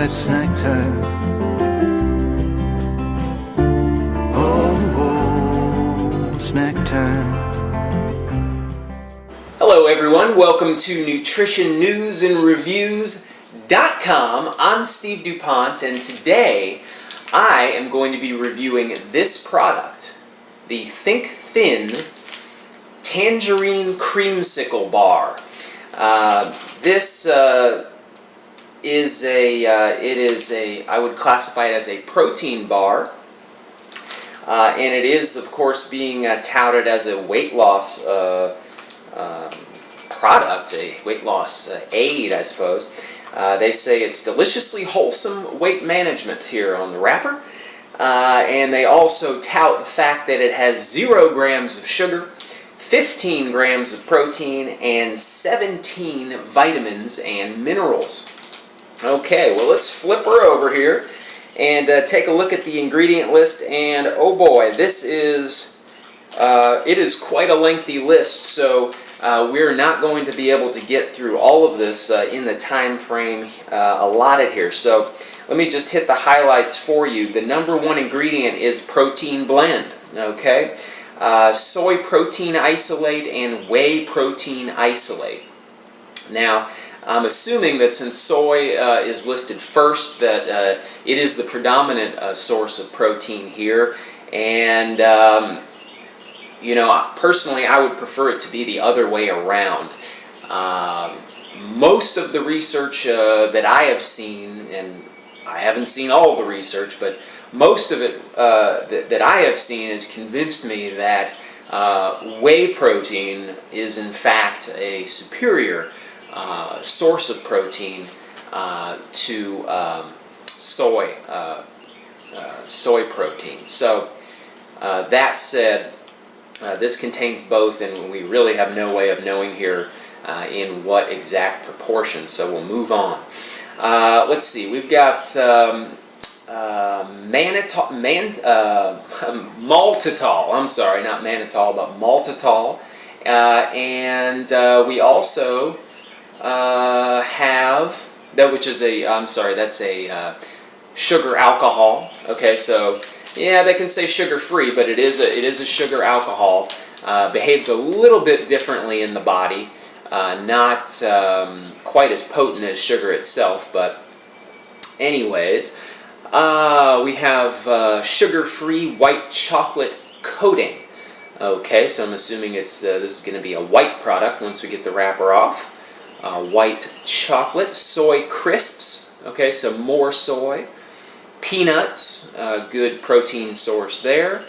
chocolate's nectar. Oh, it's nectar. Hello everyone, welcome to Nutrition News and Reviews.com. I'm Steve Dupont, and today I am going to be reviewing this product, the ThinkThin Tangerine Creamsicle Bar. This is I would classify it as a protein bar, and it is, of course, being touted as a weight loss product, a weight loss aid, I suppose. They say it's deliciously wholesome weight management here on the wrapper, and they also tout the fact that it has 0 grams of sugar, 15 grams of protein, and 17 vitamins and minerals. Okay, well, let's flip her over here and take a look at the ingredient list, and oh boy, this is it is quite a lengthy list, so we're not going to be able to get through all of this in the time frame allotted here. So let me just hit the highlights for you. The number one ingredient is protein blend, okay? Soy protein isolate and whey protein isolate. Now, I'm assuming that since soy is listed first, that it is the predominant source of protein here, and you know, personally, I would prefer it to be the other way around. Most of the research that I have seen, and I haven't seen all the research, but most of it that I have seen has convinced me that whey protein is in fact a superior source of protein to soy protein. So that said, this contains both, and we really have no way of knowing here in what exact proportion, so we'll move on. Let's see, we've got maltitol, I'm sorry, not mannitol, but maltitol, and we also have, that which is a, I'm sorry, that's a sugar alcohol. Okay, so yeah, they can say sugar-free, but it is a sugar alcohol. Behaves a little bit differently in the body, not quite as potent as sugar itself, but anyways, we have sugar-free white chocolate coating. Okay, so I'm assuming it's this is going to be a white product once we get the wrapper off. White chocolate, soy crisps. Okay, so more soy. Peanuts, good protein source there.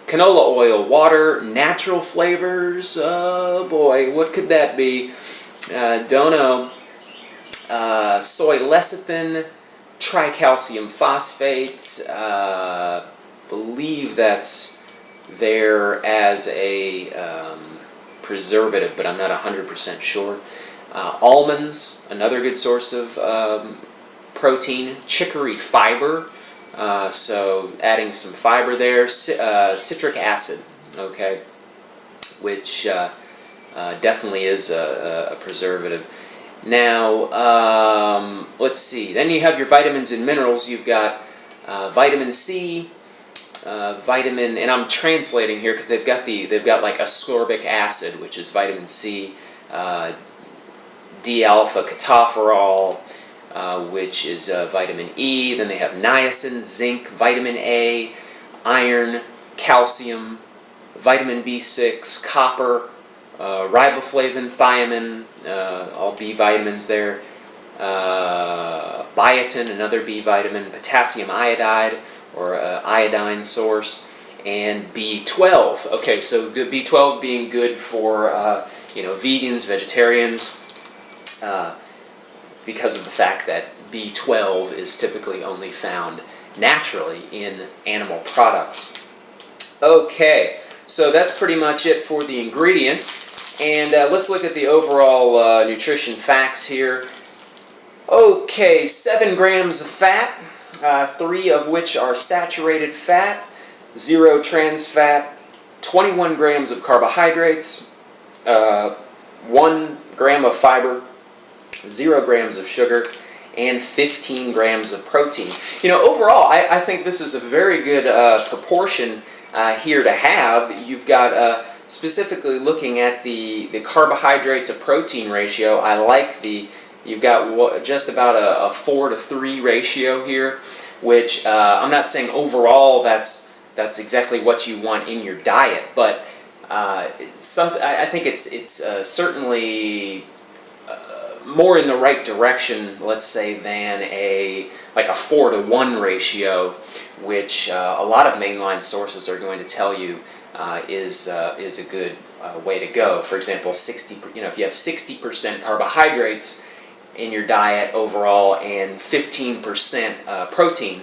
Canola oil, water, natural flavors. Oh boy, what could that be? Don't know. Soy lecithin, tricalcium phosphate. Believe that's there as a preservative, but I'm not 100% sure. Almonds, another good source of protein. Chicory fiber, so adding some fiber there. Citric acid, okay, which definitely is a preservative. Now, let's see, then you have your vitamins and minerals. You've got vitamin C, vitamin, and I'm translating here because they've got like ascorbic acid, which is vitamin C, D-alpha ketopherol, which is vitamin E. Then they have niacin, zinc, vitamin A, iron, calcium, vitamin B6, copper, riboflavin, thiamine, all B vitamins there, biotin, another B vitamin, potassium iodide, or iodine source, and B12. Okay, so B12 being good for you know, vegans, vegetarians, because of the fact that B12 is typically only found naturally in animal products. Okay, so that's pretty much it for the ingredients, and let's look at the overall nutrition facts here. Okay, 7 grams of fat, 3 of which are saturated fat, 0 trans fat, 21 grams of carbohydrates, 1 gram of fiber, 0 grams of sugar, and 15 grams of protein. You know, overall, I think this is a very good proportion here to have. You've got, specifically looking at the carbohydrate to protein ratio, I like you've got just about a 4 to 3 ratio here, which I'm not saying overall that's exactly what you want in your diet, but I think it's certainly more in the right direction, let's say, than like a 4 to 1 ratio, which a lot of mainline sources are going to tell you is a good way to go. For example, if you have 60% carbohydrates in your diet overall and 15% protein,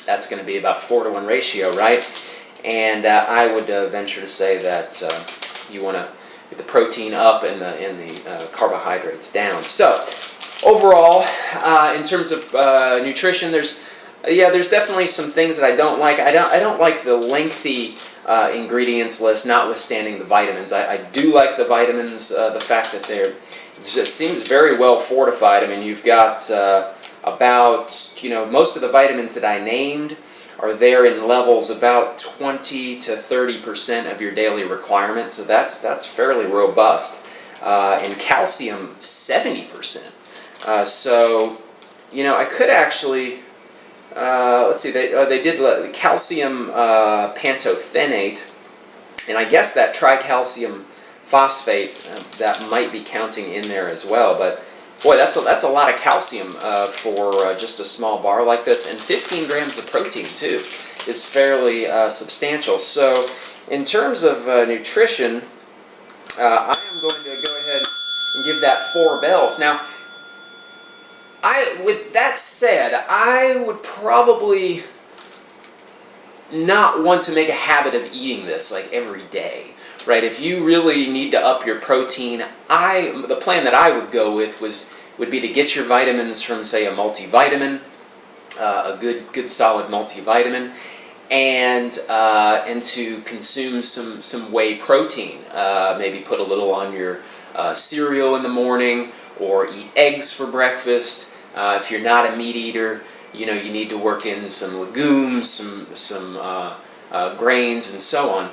that's going to be about 4 to 1 ratio, right? And I would venture to say that you want to get the protein up and the carbohydrates down. So overall, in terms of nutrition, there's definitely some things that I don't like. I don't like the lengthy ingredients list, notwithstanding the vitamins. I do like the vitamins. The fact that it just seems very well fortified. I mean, you've got about, most of the vitamins that I named are there in levels about 20 to 30% of your daily requirement, so that's fairly robust. And calcium, 70%. So, I could actually, let's see, they did the calcium pantothenate, and I guess that tricalcium phosphate, that might be counting in there as well, but boy, that's a lot of calcium for just a small bar like this, and 15 grams of protein too is fairly substantial. So in terms of nutrition, I am going to go ahead and give that 4 bells. Now, with that said, I would probably not want to make a habit of eating this like every day. Right, if you really need to up your protein, the plan that I would go with would be to get your vitamins from, say, a multivitamin, a good solid multivitamin, and to consume some whey protein. Maybe put a little on your cereal in the morning, or eat eggs for breakfast. If you're not a meat eater, you need to work in some legumes, some grains, and so on,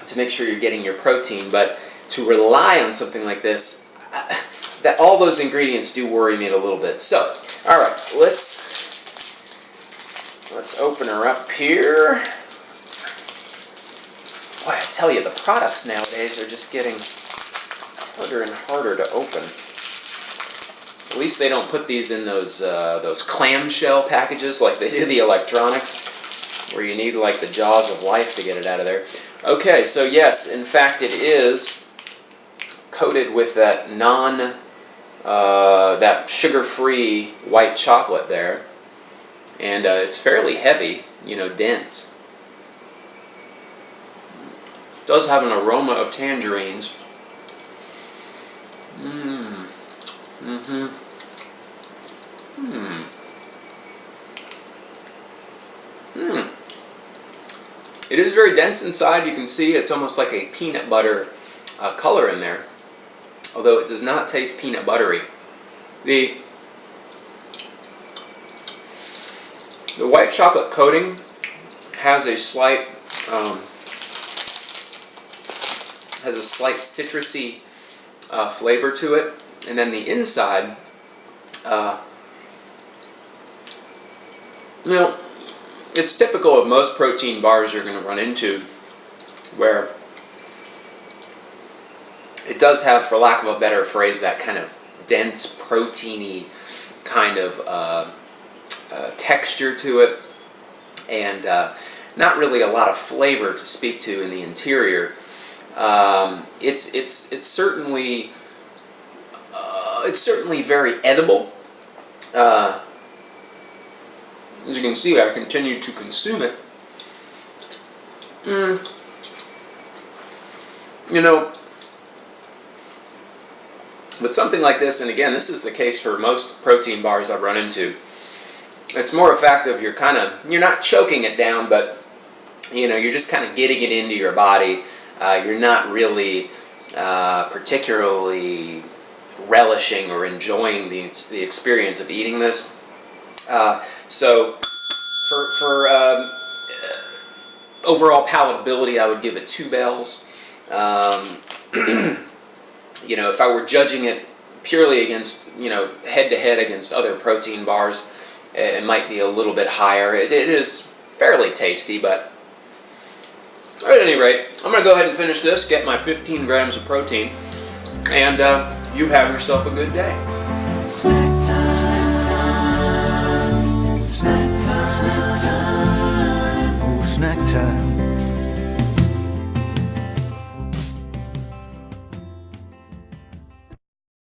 to make sure you're getting your protein. But to rely on something like this, that all those ingredients do worry me a little bit. So, all right, let's open her up here. Boy, I tell you, the products nowadays are just getting harder and harder to open. At least they don't put these in those clamshell packages like they do the electronics, where you need like the jaws of life to get it out of there. Okay, so yes, in fact, it is coated with that that sugar-free white chocolate there, and it's fairly heavy, dense. It does have an aroma of tangerines. It is very dense inside. You can see it's almost like a peanut butter color in there, although it does not taste peanut buttery. The white chocolate coating has a slight citrusy flavor to it, and then the inside, it's typical of most protein bars you're going to run into, where it does have, for lack of a better phrase, that kind of dense, proteiny kind of texture to it, and not really a lot of flavor to speak to in the interior. It's certainly very edible. As you can see, I continue to consume it. But something like this, and again, this is the case for most protein bars I've run into, it's more a fact of you're not choking it down, but you're just kind of getting it into your body. You're not really particularly relishing or enjoying the experience of eating this. So for overall palatability, I would give it 2 bells. You know, if I were judging it purely against, you know, head-to-head against other protein bars, it might be a little bit higher. It is fairly tasty, but at any rate, I'm going to go ahead and finish this, get my 15 grams of protein, and you have yourself a good day.